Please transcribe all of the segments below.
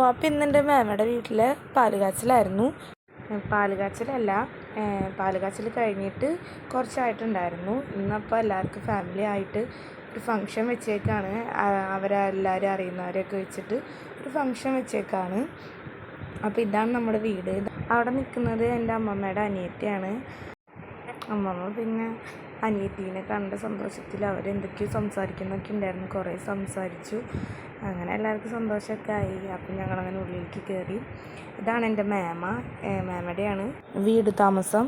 അപ്പം ഇന്നെൻ്റെ മേമയുടെ വീട്ടിൽ പാലുകാച്ചലായിരുന്നു. പാലുകാച്ചലല്ല, പാലുകാച്ചൽ കഴിഞ്ഞിട്ട് കുറച്ചായിട്ടുണ്ടായിരുന്നു. ഇന്നപ്പോൾ എല്ലാവർക്കും ഫാമിലി ആയിട്ട് ഒരു ഫങ്ഷൻ വെച്ചേക്കാണ്. അവരെല്ലാവരും അറിയുന്നവരെയൊക്കെ വെച്ചിട്ട് ഒരു ഫങ്ഷൻ വെച്ചേക്കാണ്. അപ്പോൾ ഇതാണ് നമ്മുടെ വീട്. അവിടെ നിൽക്കുന്നത് എൻ്റെ അമ്മമ്മയുടെ അനിയത്തിയാണ്. അമ്മമ്മ പിന്നെ അനിയത്തീനെ കണ്ട സന്തോഷത്തിൽ അവരെന്തൊക്കെയോ സംസാരിക്കുന്നൊക്കെ ഉണ്ടായിരുന്നു. കുറേ സംസാരിച്ചു. അങ്ങനെ എല്ലാവർക്കും സന്തോഷമൊക്കെ ആയി. അപ്പം ഞങ്ങളങ്ങനെ ഉള്ളിലേക്ക് കയറി. ഇതാണ് എൻ്റെ മേമയുടെയാണ് വീട് താമസം.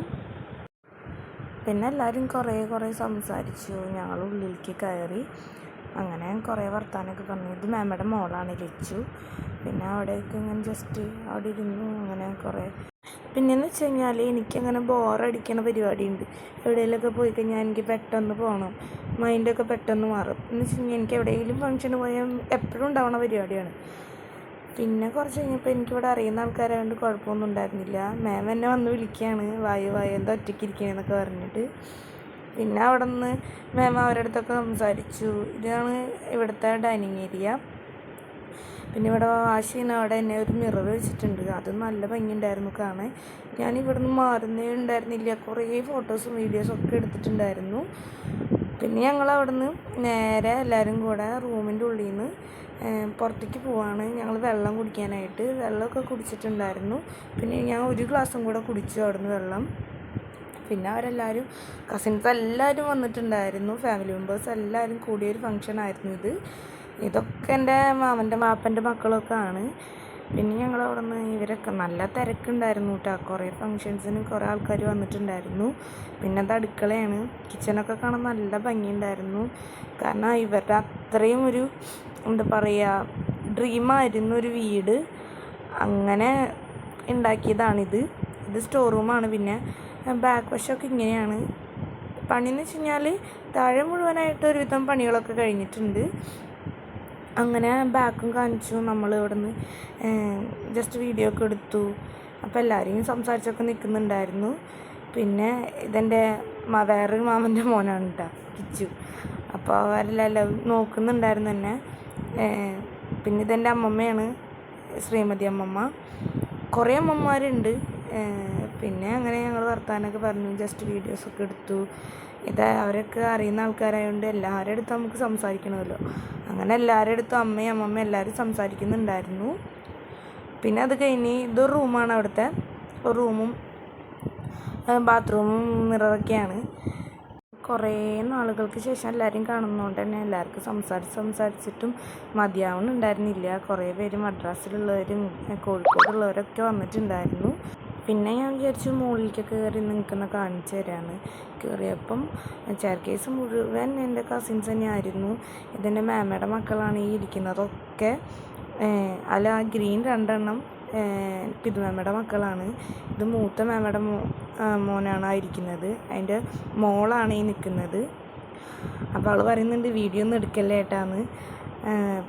പിന്നെ എല്ലാവരും കുറേ സംസാരിച്ചു. ഞങ്ങൾ ഉള്ളിലേക്ക് കയറി. അങ്ങനെ കുറേ വർത്താനമൊക്കെ പറഞ്ഞു. ഇത് മേമയുടെ മോളാണ് ലച്ചു. പിന്നെ അവിടേക്ക് ഇങ്ങനെ ജസ്റ്റ് അവിടെ ഇരുന്നു. അങ്ങനെ കുറേ പിന്നെയെന്ന് വെച്ച് കഴിഞ്ഞാൽ എനിക്കങ്ങനെ ബോറടിക്കണ പരിപാടിയുണ്ട്. എവിടെയെങ്കിലുമൊക്കെ പോയി കഴിഞ്ഞാൽ എനിക്ക് പെട്ടെന്ന് പോകണം, മൈൻഡൊക്കെ പെട്ടെന്ന് മാറും. എന്ന് വെച്ച് കഴിഞ്ഞാൽ എനിക്ക് എവിടെയെങ്കിലും ഫങ്ഷന് പോയാൽ എപ്പോഴും ഉണ്ടാവുന്ന പരിപാടിയാണ്. പിന്നെ കുറച്ച് കഴിഞ്ഞപ്പോൾ എനിക്കിവിടെ അറിയുന്ന ആൾക്കാരായതുകൊണ്ട് കുഴപ്പമൊന്നും ഉണ്ടായിരുന്നില്ല. മാം എന്നെ വന്ന് വിളിക്കുകയാണ്, വായു എന്താ ഒറ്റയ്ക്ക് ഇരിക്കണമെന്നൊക്കെ പറഞ്ഞിട്ട്. പിന്നെ അവിടെ നിന്ന് മാം അവരുടെ അടുത്തൊക്കെ സംസാരിച്ചു. ഇതാണ് ഇവിടുത്തെ ഡൈനിങ് ഏരിയ. പിന്നെ ഇവിടെ വാഷ് ചെയ്യുന്ന അവിടെ തന്നെ ഒരു മിറർ വെച്ചിട്ടുണ്ട്. അത് നല്ല ഭംഗിയുണ്ടായിരുന്നു കാണാൻ. ഞാൻ ഇവിടെ നിന്ന് മാറുന്നേ ഉണ്ടായിരുന്നില്ല. കുറേ ഫോട്ടോസും വീഡിയോസും ഒക്കെ എടുത്തിട്ടുണ്ടായിരുന്നു. പിന്നെ ഞങ്ങൾ അവിടെ നിന്ന് നേരെ എല്ലാവരും കൂടെ റൂമിൻ്റെ ഉള്ളിൽ നിന്ന് പുറത്തേക്ക് പോവാണ്. ഞങ്ങൾ വെള്ളം കുടിക്കാനായിട്ട് വെള്ളമൊക്കെ കുടിച്ചിട്ടുണ്ടായിരുന്നു. പിന്നെ ഞാൻ ഒരു ഗ്ലാസ്സും കൂടെ കുടിച്ചു അവിടെ നിന്ന് വെള്ളം. പിന്നെ അവരെല്ലാവരും കസിൻസ് എല്ലാവരും വന്നിട്ടുണ്ടായിരുന്നു. ഫാമിലി മെമ്പേഴ്സ് എല്ലാവരും കൂടിയൊരു ഫങ്ഷനായിരുന്നു ഇത്. ഇതൊക്കെ എൻ്റെ മാമൻ്റെ മാപ്പൻ്റെ മക്കളൊക്കെ ആണ്. പിന്നെ ഞങ്ങളവിടെ നിന്ന് ഇവരൊക്കെ നല്ല തിരക്കുണ്ടായിരുന്നു കേട്ടോ. കുറേ ഫങ്ഷൻസിന് കുറേ ആൾക്കാർ വന്നിട്ടുണ്ടായിരുന്നു. പിന്നെ അത് അടുക്കളയാണ്. കിച്ചണൊക്കെ കാണാൻ നല്ല ഭംഗിയുണ്ടായിരുന്നു. കാരണം ഇവരുടെ അത്രയും ഒരു എന്താ പറയുക, ഡ്രീമായിരുന്നു ഒരു വീട്. അങ്ങനെ ഉണ്ടാക്കിയതാണിത്. ഇത് സ്റ്റോർ റൂമാണ്. പിന്നെ ബാക്ക് വശമൊക്കെ ഇങ്ങനെയാണ്. പണിയെന്ന് വെച്ച് കഴിഞ്ഞാൽ താഴെ മുഴുവനായിട്ട് ഒരുവിധം പണികളൊക്കെ കഴിഞ്ഞിട്ടുണ്ട്. അങ്ങനെ ബാക്കും കാണിച്ചു. നമ്മൾ ഇവിടെ നിന്ന് ജസ്റ്റ് വീഡിയോ ഒക്കെ എടുത്തു. അപ്പോൾ എല്ലാവരെയും സംസാരിച്ചൊക്കെ നിൽക്കുന്നുണ്ടായിരുന്നു. പിന്നെ ഇതെൻ്റെ വേറൊരു മാമൻ്റെ മോനാണ് കേട്ടോ, കിച്ചു. അപ്പോൾ അവരെല്ലാം നോക്കുന്നുണ്ടായിരുന്നു എന്നെ. പിന്നെ ഇതെൻ്റെ അമ്മമ്മയാണ്, ശ്രീമതി അമ്മമ്മ. കുറേ അമ്മമ്മമാരുണ്ട്. പിന്നെ അങ്ങനെ ഞങ്ങൾ വർത്താനമൊക്കെ പറഞ്ഞു, ജസ്റ്റ് വീഡിയോസൊക്കെ എടുത്തു. ഇത് അവരൊക്കെ അറിയുന്ന ആൾക്കാരായതുകൊണ്ട് എല്ലാവരുടെ അടുത്ത് നമുക്ക് സംസാരിക്കണമല്ലോ. അങ്ങനെ എല്ലാവരുടെ അടുത്തും അമ്മയും അമ്മമ്മയും എല്ലാവരും സംസാരിക്കുന്നുണ്ടായിരുന്നു. പിന്നെ അത് കഴിഞ്ഞ് ഇതൊരു റൂമാണ്. അവിടുത്തെ റൂമും ബാത്റൂമും മിററൊക്കെയാണ്. കുറേ നാളുകൾക്ക് ശേഷം എല്ലാവരെയും കാണുന്നതുകൊണ്ട് തന്നെ എല്ലാവർക്കും സംസാരിച്ചിട്ടും മതിയാവുന്നുണ്ടായിരുന്നില്ല. കുറേ പേര് മദ്രാസിലുള്ളവരും കോഴിക്കോടുള്ളവരൊക്കെ വന്നിട്ടുണ്ടായിരുന്നു. പിന്നെ ഞാൻ വിചാരിച്ചു മുകളിലേക്കൊക്കെ കയറി നിൽക്കുന്ന കാണിച്ചു തരാമെന്ന്. കയറിയപ്പം ചെയർകേസ് മുഴുവൻ എൻ്റെ കസിൻസ് തന്നെയായിരുന്നു. ഇതെൻ്റെ മാമയുടെ മക്കളാണ് ഈ ഇരിക്കുന്നതൊക്കെ. അല്ല, ഗ്രീൻ 2 പിതുമാമയുടെ മക്കളാണ്. ഇത് മൂത്ത മാമയുടെ മോനാണ് ആ ഇരിക്കുന്നത്. അതിൻ്റെ മോളാണ് ഈ നിൽക്കുന്നത്. അപ്പോൾ അവൾ പറയുന്നുണ്ട് വീഡിയോ ഒന്നും എടുക്കല്ലേ ഏട്ടാന്ന്.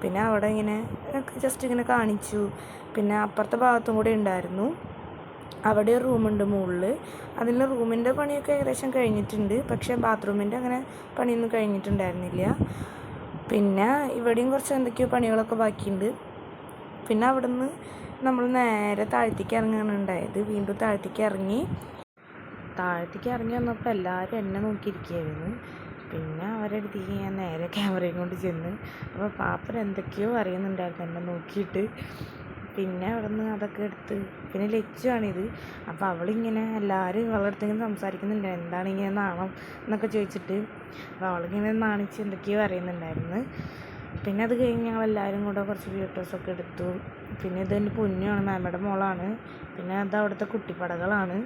പിന്നെ അവിടെ ഇങ്ങനെ ജസ്റ്റ് ഇങ്ങനെ കാണിച്ചു. പിന്നെ അപ്പുറത്തെ ഭാഗത്തും കൂടെ ഉണ്ടായിരുന്നു. അവിടെ ഒരു റൂമുണ്ട് മുകളിൽ. അതിൻ്റെ റൂമിൻ്റെ പണിയൊക്കെ ഏകദേശം കഴിഞ്ഞിട്ടുണ്ട്. പക്ഷേ ബാത്റൂമിൻ്റെ അങ്ങനെ പണിയൊന്നും കഴിഞ്ഞിട്ടുണ്ടായിരുന്നില്ല. പിന്നെ ഇവിടെയും കുറച്ച് എന്തൊക്കെയോ പണികളൊക്കെ ബാക്കിയുണ്ട്. പിന്നെ അവിടെ നിന്ന് നമ്മൾ നേരെ താഴത്തേക്ക് ഇറങ്ങുകയാണ് ഉണ്ടായത്. വീണ്ടും താഴത്തേക്ക് ഇറങ്ങി വന്നപ്പോൾ എല്ലാവരും എന്നെ നോക്കിയിരിക്കുകയായിരുന്നു. പിന്നെ അവരുടെ അടുത്തേക്ക് ഞാൻ നേരെ ക്യാമറയും കൊണ്ട് ചെന്ന്. അപ്പോൾ പാപ്പൻ എന്തൊക്കെയോ അറിയുന്നുണ്ടായിരുന്നു എന്നെ നോക്കിയിട്ട്. പിന്നെ അവിടെ നിന്ന് അതൊക്കെ എടുത്ത്. പിന്നെ ലച്ചുവാണിത്. അപ്പോൾ അവളിങ്ങനെ എല്ലാവരും അവളടുത്തിങ്ങനെ സംസാരിക്കുന്നുണ്ട്, എന്താണ് ഇങ്ങനെ നാണം എന്നൊക്കെ ചോദിച്ചിട്ട്. അപ്പോൾ അവളിങ്ങനെ നാണിച്ച് എന്തൊക്കെയോ അറിയുന്നുണ്ടായിരുന്നു. പിന്നെ അത് കഴിഞ്ഞ് ഞങ്ങളെല്ലാവരും കൂടെ കുറച്ച് ഫോട്ടോസൊക്കെ എടുത്തു. പിന്നെ ഇതെൻ്റെ പൊന്നുമാണ്, മാമയുടെ മോളാണ്. പിന്നെ അത് അവിടുത്തെ കുട്ടിപ്പടകളാണ്.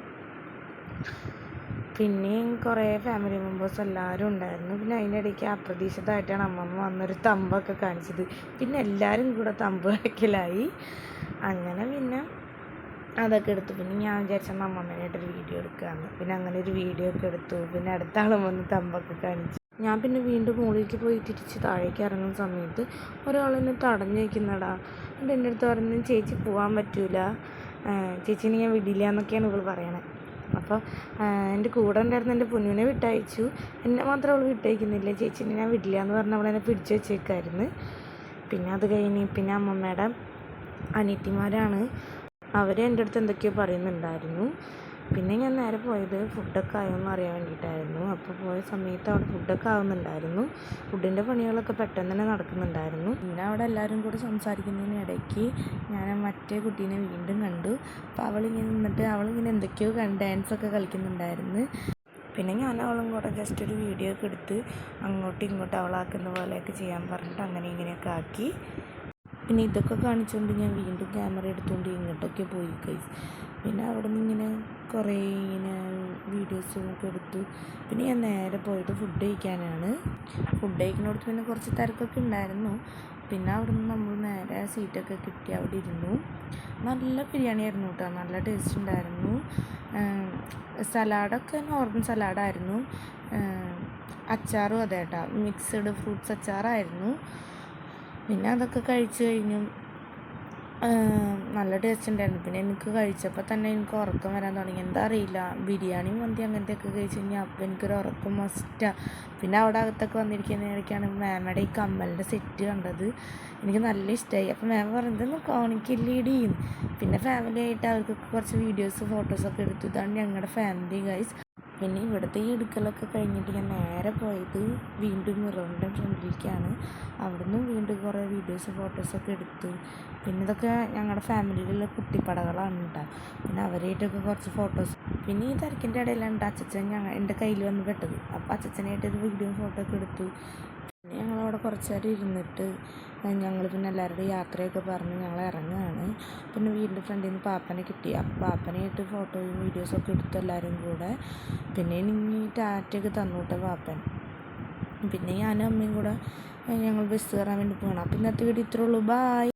പിന്നെയും കുറേ ഫാമിലി മെമ്പേഴ്സ് എല്ലാവരും ഉണ്ടായിരുന്നു. പിന്നെ അതിൻ്റെ ഇടയ്ക്ക് അപ്രതീക്ഷിതമായിട്ടാണ് അമ്മമ്മ വന്നൊരു തമ്പൊക്കെ കാണിച്ചത്. പിന്നെ എല്ലാവരും കൂടെ തമ്പ് കളിക്കലായി. അങ്ങനെ പിന്നെ അതൊക്കെ എടുത്തു. പിന്നെ ഞാൻ വിചാരിച്ചെന്നാൽ അമ്മമ്മേനായിട്ടൊരു വീഡിയോ എടുക്കാമെന്ന്. പിന്നെ അങ്ങനെ ഒരു വീഡിയോ ഒക്കെ എടുത്തു. പിന്നെ അടുത്ത ആളും വന്ന് തമ്പൊക്കെ കാണിച്ചു. ഞാൻ പിന്നെ വീണ്ടും മുകളിലേക്ക് പോയി തിരിച്ച് താഴേക്ക് ഇറങ്ങുന്ന സമയത്ത് ഒരാളെന്നെ തടഞ്ഞു വയ്ക്കുന്നടാ. എന്നിട്ട് എൻ്റെ അടുത്ത് പറഞ്ഞു, ചേച്ചി പോകാൻ പറ്റൂല, ചേച്ചീനെ ഞാൻ വിടില്ല എന്നൊക്കെയാണ് ഇവൾ പറയണത്. അപ്പോൾ എൻ്റെ കൂടെ ഉണ്ടായിരുന്ന എൻ്റെ പൊന്നുവിനെ വിട്ടയച്ചു. എന്നെ മാത്രം അവൾ വിട്ടയക്കുന്നില്ല. ചേച്ചീനെ ഞാൻ വിടില്ല എന്ന് പറഞ്ഞ് അവളെന്നെ പിടിച്ചു വെച്ചേക്കായിരുന്നു. പിന്നെ അത് കഴിഞ്ഞ് പിന്നെ അമ്മമ്മയുടെ അനിയത്തിമാരാണ്. അവർ എൻ്റെ അടുത്ത് എന്തൊക്കെയോ പറയുന്നുണ്ടായിരുന്നു. പിന്നെ ഞാൻ നേരെ പോയത് ഫുഡൊക്കെ ആയോന്ന് അറിയാൻ വേണ്ടിയിട്ടായിരുന്നു. അപ്പോൾ പോയ സമയത്ത് അവിടെ ഫുഡൊക്കെ ആവുന്നുണ്ടായിരുന്നു. ഫുഡിൻ്റെ പണികളൊക്കെ പെട്ടെന്ന് തന്നെ നടക്കുന്നുണ്ടായിരുന്നു. പിന്നെ അവിടെ എല്ലാവരും കൂടെ സംസാരിക്കുന്നതിനിടയ്ക്ക് ഞാൻ മറ്റേ കുട്ടീനെ വീണ്ടും കണ്ടു. അപ്പോൾ അവളിങ്ങനെ നിന്നിട്ട് അവളിങ്ങനെ എന്തൊക്കെയോ ഡാൻസൊക്കെ കളിക്കുന്നുണ്ടായിരുന്നു. പിന്നെ ഞാൻ അവളും കൂടെ ജസ്റ്റ് ഒരു വീഡിയോ ഒക്കെ എടുത്ത് അങ്ങോട്ടും ഇങ്ങോട്ടും അവളാക്കുന്ന പോലെയൊക്കെ ചെയ്യാൻ പറഞ്ഞിട്ട് അങ്ങനെ ഇങ്ങനെയൊക്കെ ആക്കി. പിന്നെ ഇതൊക്കെ കാണിച്ചുകൊണ്ട് ഞാൻ വീണ്ടും ക്യാമറ എടുത്തുകൊണ്ട് ഇങ്ങോട്ടൊക്കെ പോയി ഗൈസ്. പിന്നെ അവിടെ നിന്ന് ഇങ്ങനെ കുറേ ഇങ്ങനെ വീഡിയോസും ഒക്കെ എടുത്തു. പിന്നെ ഞാൻ നേരെ പോയത് ഫുഡ് കഴിക്കാനാണ്. ഫുഡ് കഴിക്കുന്നിടത്ത് പിന്നെ കുറച്ച് തിരക്കൊക്കെ ഉണ്ടായിരുന്നു. പിന്നെ അവിടെ നിന്ന് നമ്മൾ നേരെ സീറ്റൊക്കെ കിട്ടി അവിടെ ഇരുന്നു. നല്ല ബിരിയാണി ആയിരുന്നു കേട്ടോ, നല്ല ടേസ്റ്റ് ഉണ്ടായിരുന്നു. സലാഡൊക്കെ നോർമൽ സലാഡായിരുന്നു. അച്ചാറും അതെ കേട്ടോ, മിക്സ്ഡ് ഫ്രൂട്ട്സ് അച്ചാറായിരുന്നു. പിന്നെ അതൊക്കെ കഴിച്ച് കഴിഞ്ഞു. നല്ല ടേസ്റ്റ് ഉണ്ടായിരുന്നു. പിന്നെ എനിക്ക് കഴിച്ചപ്പോൾ തന്നെ എനിക്ക് ഉറക്കം വരാൻ തുടങ്ങി. എന്താ അറിയില്ല, ബിരിയാണി മന്തി അങ്ങനത്തെയൊക്കെ കഴിച്ച് കഴിഞ്ഞാൽ അപ്പോൾ എനിക്കൊരു ഉറക്കം മസ്റ്റാണ്. പിന്നെ അവിടെ അകത്തൊക്കെ വന്നിരിക്കുന്നതിനിടയ്ക്കാണ് മാമയുടെ ഈ കമ്മലിൻ്റെ സെറ്റ് കണ്ടത്. എനിക്ക് നല്ല ഇഷ്ടമായി. അപ്പോൾ മാം പറഞ്ഞത് കാണിക്കില്ലേടി. പിന്നെ ഫാമിലി ആയിട്ട് അവർക്കൊക്കെ കുറച്ച് വീഡിയോസ് ഫോട്ടോസൊക്കെ എടുത്തു. ഇതാണ് ഞങ്ങളുടെ ഫാമിലി ഗൈസ്. പിന്നെ ഇവിടുത്തെ ഈ എടുക്കലൊക്കെ കഴിഞ്ഞിട്ട് ഞാൻ നേരെ പോയത് വീണ്ടും മിററിൻ്റെ ഫ്രണ്ടിലേക്കാണ്. അവിടുന്ന് വീണ്ടും കുറേ വീഡിയോസ് ഫോട്ടോസൊക്കെ എടുത്തു. പിന്നെ ഇതൊക്കെ ഞങ്ങളുടെ ഫാമിലിയിലുള്ള കുട്ടിപ്പടകളാണ് കേട്ടോ. പിന്നെ അവരായിട്ടൊക്കെ കുറച്ച് ഫോട്ടോസ്. പിന്നെ ഈ തിരക്കിൻ്റെ ഇടയിലാണ് അച്ചച്ചൻ എൻ്റെ കയ്യിൽ വന്ന് പെട്ടത്. അപ്പോൾ അച്ചച്ചനായിട്ട് ഒരു വീഡിയോ ഫോട്ടോ ഒക്കെ എടുത്തു. പിന്നെ ഞങ്ങളവിടെ കുറച്ച് നേരം ഇരുന്നിട്ട് ഞങ്ങൾ പിന്നെ എല്ലാവരുടെയും യാത്രയൊക്കെ പറഞ്ഞ് ഞങ്ങൾ ഇറങ്ങുകയാണ്. പിന്നെ വീടിൻ്റെ ഫ്രണ്ടിൽ നിന്ന് പാപ്പനെ കിട്ടി. അപ്പോൾ പാപ്പനായിട്ട് ഫോട്ടോയും വീഡിയോസൊക്കെ എടുത്തു എല്ലാവരും കൂടെ. പിന്നെ ഇനി ടാറ്റയൊക്കെ തന്നു കേട്ടോ പാപ്പൻ. പിന്നെ ഞാനും അമ്മയും കൂടെ ഞങ്ങൾ ബസ് കയറാൻ വേണ്ടി പോകണം. അപ്പോൾ ഇന്നത്തെ വീഡിയോ ഇത്രേ ഉള്ളൂ. ബായ്.